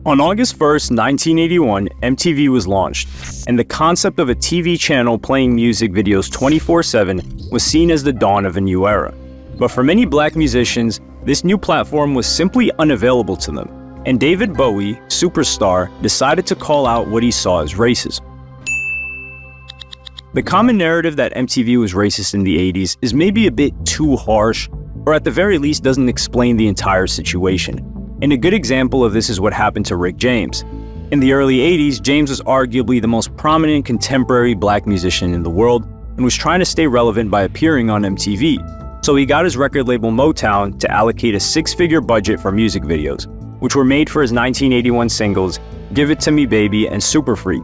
On August 1st, 1981, MTV was launched, and the concept of a TV channel playing music videos 24/7 was seen as the dawn of a new era. But for many black musicians, this new platform was simply unavailable to them, and David Bowie, superstar, decided to call out what he saw as racism. The common narrative that MTV was racist in the 80s is maybe a bit too harsh, or at the very least doesn't explain the entire situation. And a good example of this is what happened to Rick James. In the early 80s, James was arguably the most prominent contemporary black musician in the world and was trying to stay relevant by appearing on MTV. So he got his record label Motown to allocate a six-figure budget for music videos, which were made for his 1981 singles, Give It To Me Baby and Super Freak.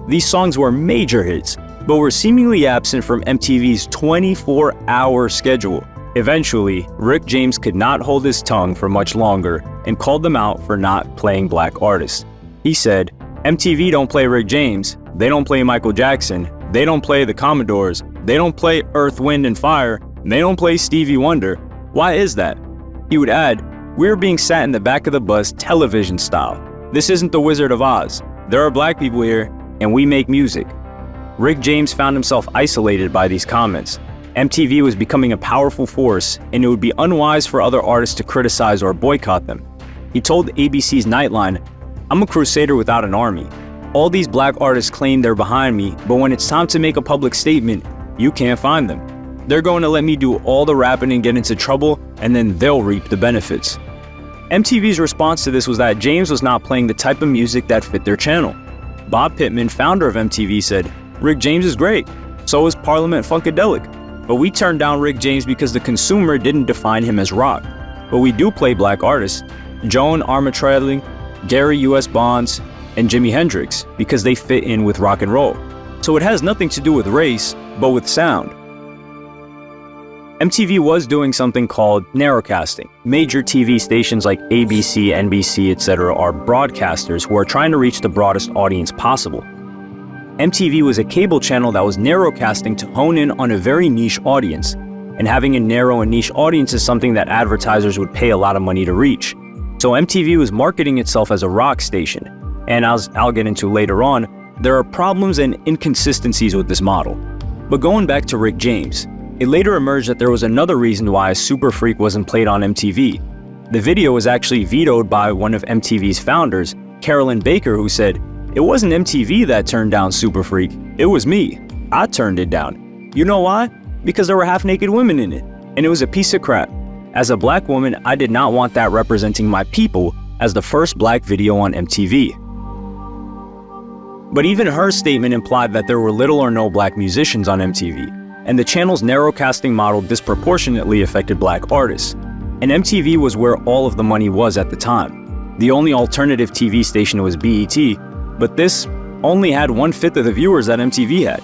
These songs were major hits, but were seemingly absent from MTV's 24-hour schedule. Eventually, Rick James could not hold his tongue for much longer and called them out for not playing black artists. He said, "MTV don't play Rick James, they don't play Michael Jackson, they don't play the Commodores, they don't play Earth, Wind and Fire, they don't play Stevie Wonder. Why is that?" He would add, "We're being sat in the back of the bus television style. This isn't the Wizard of Oz. There are black people here, and we make music." Rick James found himself isolated by these comments. MTV was becoming a powerful force, and it would be unwise for other artists to criticize or boycott them. He told ABC's Nightline, "I'm a crusader without an army. All these black artists claim they're behind me, but when it's time to make a public statement, you can't find them. They're going to let me do all the rapping and get into trouble, and then they'll reap the benefits." MTV's response to this was that James was not playing the type of music that fit their channel. Bob Pittman, founder of MTV, said, "Rick James is great, so is Parliament Funkadelic. But we turned down Rick James because the consumer didn't define him as rock. But we do play black artists, Joan Armatrading, Gary U.S. Bonds, and Jimi Hendrix, because they fit in with rock and roll. So it has nothing to do with race, but with sound." MTV was doing something called narrowcasting. Major TV stations like ABC, NBC, etc. are broadcasters who are trying to reach the broadest audience possible. MTV was a cable channel that was narrowcasting to hone in on a very niche audience, and having a narrow and niche audience is something that advertisers would pay a lot of money to reach. So MTV was marketing itself as a rock station, and as I'll get into later on, there are problems and inconsistencies with this model. But going back to Rick James, it later emerged that there was another reason why Super Freak wasn't played on MTV. The video was actually vetoed by one of MTV's founders, Carolyn Baker, who said, "It wasn't MTV that turned down Super Freak, it was me. I turned it down. You know why? Because there were half-naked women in it, and it was a piece of crap. As a black woman, I did not want that representing my people as the first black video on MTV." But even her statement implied that there were little or no black musicians on MTV, and the channel's narrowcasting model disproportionately affected black artists. And MTV was where all of the money was at the time. The only alternative TV station was BET, but this only had 1/5 of the viewers that MTV had.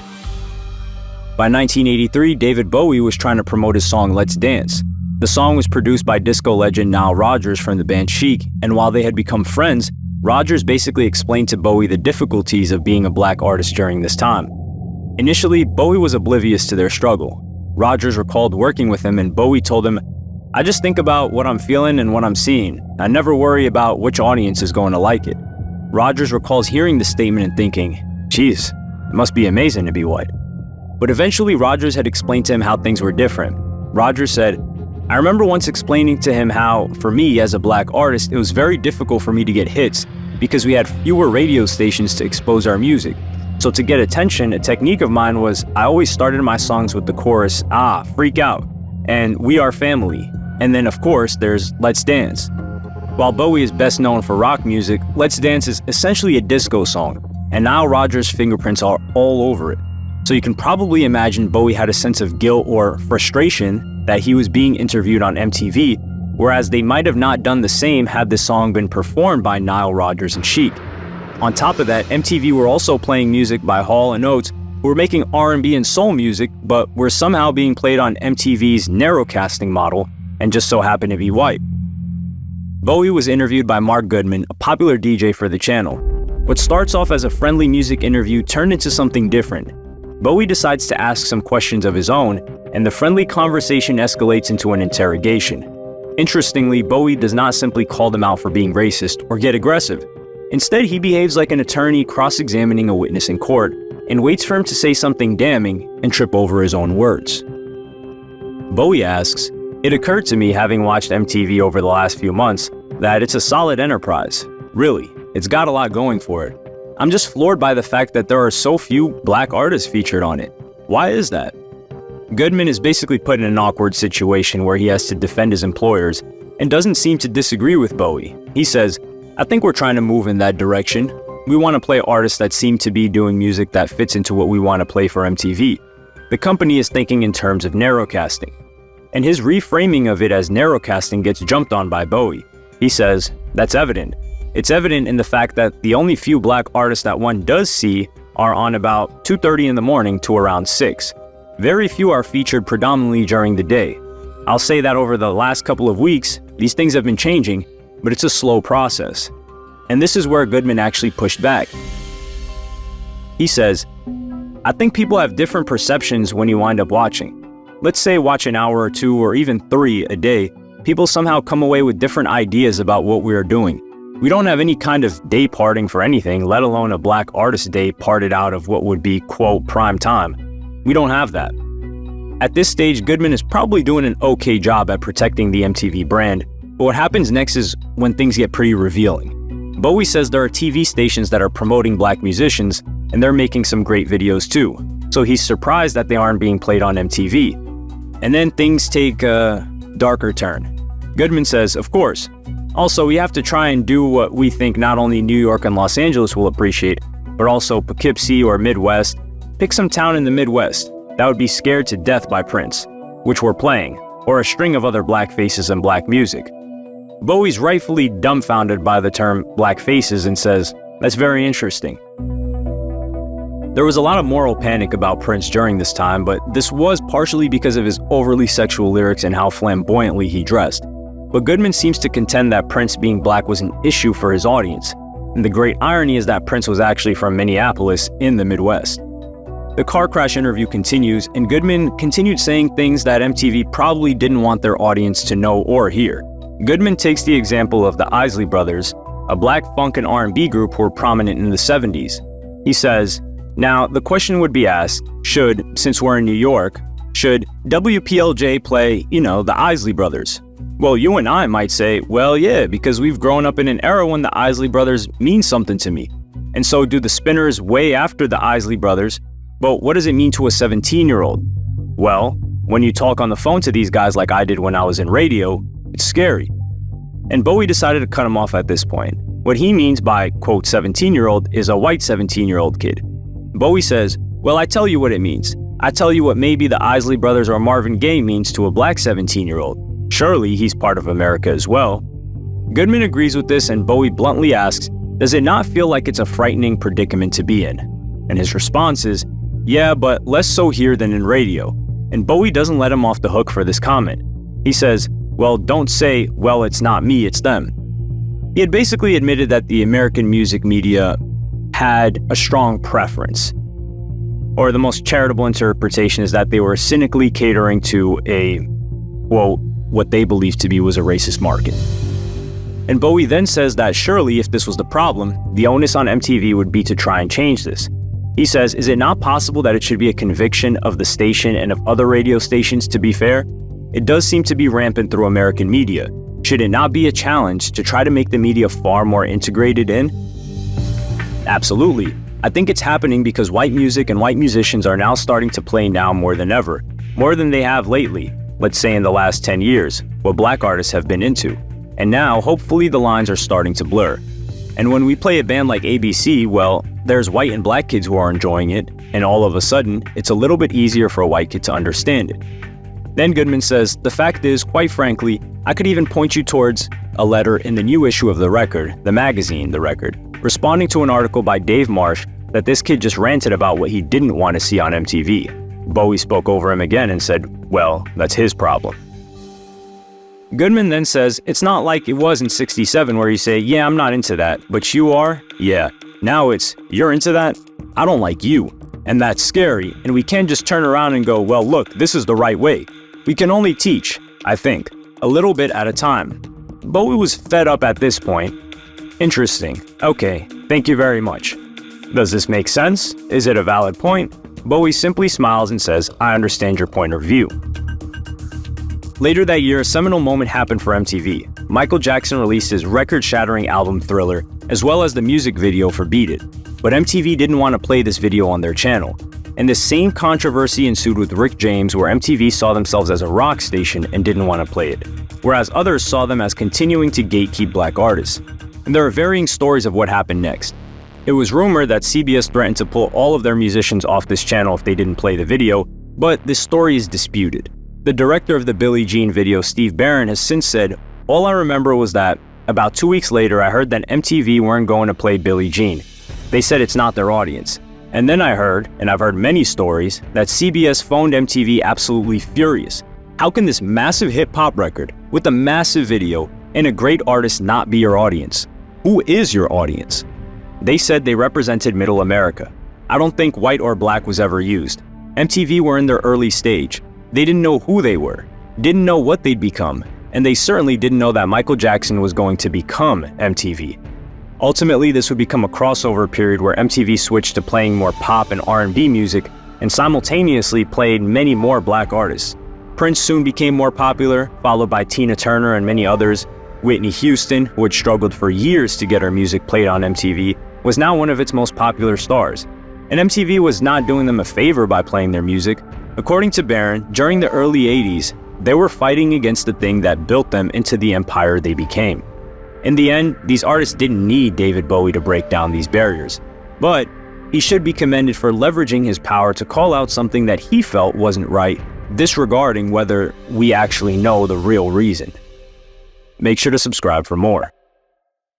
By 1983, David Bowie was trying to promote his song Let's Dance. The song was produced by disco legend Nile Rodgers from the band Chic, and while they had become friends, Rodgers basically explained to Bowie the difficulties of being a black artist during this time. Initially, Bowie was oblivious to their struggle. Rodgers recalled working with him, and Bowie told him, "I just think about what I'm feeling and what I'm seeing. I never worry about which audience is going to like it." Rodgers recalls hearing this statement and thinking, "Geez, it must be amazing to be white." But eventually Rodgers had explained to him how things were different. Rodgers said, "I remember once explaining to him how, for me as a black artist, it was very difficult for me to get hits because we had fewer radio stations to expose our music. So to get attention, a technique of mine was I always started my songs with the chorus, 'Ah, freak out,' and 'We are family.' And then of course there's 'Let's Dance.' While Bowie is best known for rock music, Let's Dance is essentially a disco song, and Nile Rodgers' fingerprints are all over it. So you can probably imagine Bowie had a sense of guilt or frustration that he was being interviewed on MTV, whereas they might have not done the same had the song been performed by Nile Rodgers and Chic. On top of that, MTV were also playing music by Hall and Oates, who were making R&B and soul music, but were somehow being played on MTV's narrowcasting model, and just so happened to be white. Bowie was interviewed by Mark Goodman, a popular DJ for the channel. What starts off as a friendly music interview turned into something different. Bowie decides to ask some questions of his own, and the friendly conversation escalates into an interrogation. Interestingly, Bowie does not simply call them out for being racist or get aggressive. Instead, he behaves like an attorney cross-examining a witness in court and waits for him to say something damning and trip over his own words. Bowie asks, "It occurred to me, having watched MTV over the last few months, that it's a solid enterprise. Really, it's got a lot going for it. I'm just floored by the fact that there are so few black artists featured on it. Why is that?" Goodman is basically put in an awkward situation where he has to defend his employers and doesn't seem to disagree with Bowie. He says, "I think we're trying to move in that direction. We want to play artists that seem to be doing music that fits into what we want to play for MTV. The company is thinking in terms of narrowcasting." And his reframing of it as narrowcasting gets jumped on by Bowie. He says, "That's evident. It's evident in the fact that the only few black artists that one does see are on about 2:30 in the morning to around 6. Very few are featured predominantly during the day. I'll say that over the last couple of weeks, these things have been changing, but it's a slow process." And this is where Goodman actually pushed back. He says, "I think people have different perceptions when you wind up watching. Let's say watch an hour or two or even 3 a day. People somehow come away with different ideas about what we are doing. We don't have any kind of day parting for anything, let alone a black artist day parted out of what would be, quote, prime time. We don't have that." At this stage, Goodman is probably doing an okay job at protecting the MTV brand, but what happens next is when things get pretty revealing. Bowie says there are TV stations that are promoting black musicians, and they're making some great videos too. So he's surprised that they aren't being played on MTV. And then things take a darker turn. Goodman says, "Of course. Also, we have to try and do what we think not only New York and Los Angeles will appreciate, but also Poughkeepsie or Midwest. Pick some town in the Midwest that would be scared to death by Prince, which we're playing, or a string of other black faces and black music." Bowie's rightfully dumbfounded by the term black faces and says, "That's very interesting." There was a lot of moral panic about Prince during this time, but this was partially because of his overly sexual lyrics and how flamboyantly he dressed. But Goodman seems to contend that Prince being black was an issue for his audience. And the great irony is that Prince was actually from Minneapolis in the Midwest. The car crash interview continues, and Goodman continued saying things that MTV probably didn't want their audience to know or hear. Goodman takes the example of the Isley Brothers, a black funk and R&B group who were prominent in the 70s. He says, "Now, the question would be asked, since we're in New York, should WPLJ play, the Isley Brothers? Well, you and I might say, well, yeah, because we've grown up in an era when the Isley Brothers mean something to me. And so do the Spinners way after the Isley Brothers, but what does it mean to a 17-year-old? Well, when you talk on the phone to these guys like I did when I was in radio, it's scary." And Bowie decided to cut him off at this point. What he means by, quote, 17-year-old is a white 17-year-old kid. Bowie says, "Well, I tell you what it means. I tell you what maybe the Isley Brothers or Marvin Gaye means to a black 17-year-old. Surely he's part of America as well." Goodman agrees with this, and Bowie bluntly asks, "Does it not feel like it's a frightening predicament to be in?" And his response is, "Yeah, but less so here than in radio." And Bowie doesn't let him off the hook for this comment. He says, "Well, don't say, well, it's not me, it's them." He had basically admitted that the American music media had a strong preference. Or the most charitable interpretation is that they were cynically catering to a, quote, what they believed to be was a racist market. And Bowie then says that surely if this was the problem, the onus on MTV would be to try and change this. He says, "Is it not possible that it should be a conviction of the station and of other radio stations to be fair? It does seem to be rampant through American media. Should it not be a challenge to try to make the media far more integrated in?" Absolutely. I think it's happening because white music and white musicians are now starting to play now more than ever, more than they have lately, let's say in the last 10 years, what black artists have been into. And now, hopefully, the lines are starting to blur. And when we play a band like ABC, well, there's white and black kids who are enjoying it, and all of a sudden, it's a little bit easier for a white kid to understand it. Then Goodman says, "The fact is, quite frankly, I could even point you towards a letter in the new issue of The Record, the magazine The Record, responding to an article by Dave Marsh that this kid just ranted about what he didn't want to see on MTV. Bowie spoke over him again and said, well, that's his problem." Goodman then says, "It's not like it was in '67 where you say, yeah, I'm not into that, but you are? Yeah. Now it's, you're into that? I don't like you. And that's scary, and we can't just turn around and go, well, look, this is the right way. We can only teach, I think, a little bit at a time." Bowie was fed up at this point. Interesting. Okay, thank you very much. Does this make sense? Is it a valid point? Bowie simply smiles and says, I understand your point of view. Later that year, a seminal moment happened for MTV. Michael Jackson released his record-shattering album Thriller, as well as the music video for Beat It. But MTV didn't want to play this video on their channel. And the same controversy ensued with Rick James, where MTV saw themselves as a rock station and didn't want to play it, whereas others saw them as continuing to gatekeep black artists. And there are varying stories of what happened next. It was rumored that CBS threatened to pull all of their musicians off this channel if they didn't play the video, but this story is disputed. The director of the Billie Jean video, Steve Barron, has since said, all I remember was that, about 2 weeks later, I heard that MTV weren't going to play Billie Jean. They said it's not their audience. And then I heard, and I've heard many stories, that CBS phoned MTV absolutely furious. How can this massive hip-hop record, with a massive video, and a great artist not be your audience? Who is your audience? They said they represented Middle America. I don't think white or black was ever used. MTV were in their early stage. They didn't know who they were, didn't know what they'd become, and they certainly didn't know that Michael Jackson was going to become MTV. Ultimately, this would become a crossover period where MTV switched to playing more pop and R&B music and simultaneously played many more black artists. Prince soon became more popular, followed by Tina Turner and many others. Whitney Houston, who had struggled for years to get her music played on MTV, was now one of its most popular stars. And MTV was not doing them a favor by playing their music. According to Barron, during the early 80s, they were fighting against the thing that built them into the empire they became. In the end, these artists didn't need David Bowie to break down these barriers. But he should be commended for leveraging his power to call out something that he felt wasn't right, disregarding whether we actually know the real reason. Make sure to subscribe for more.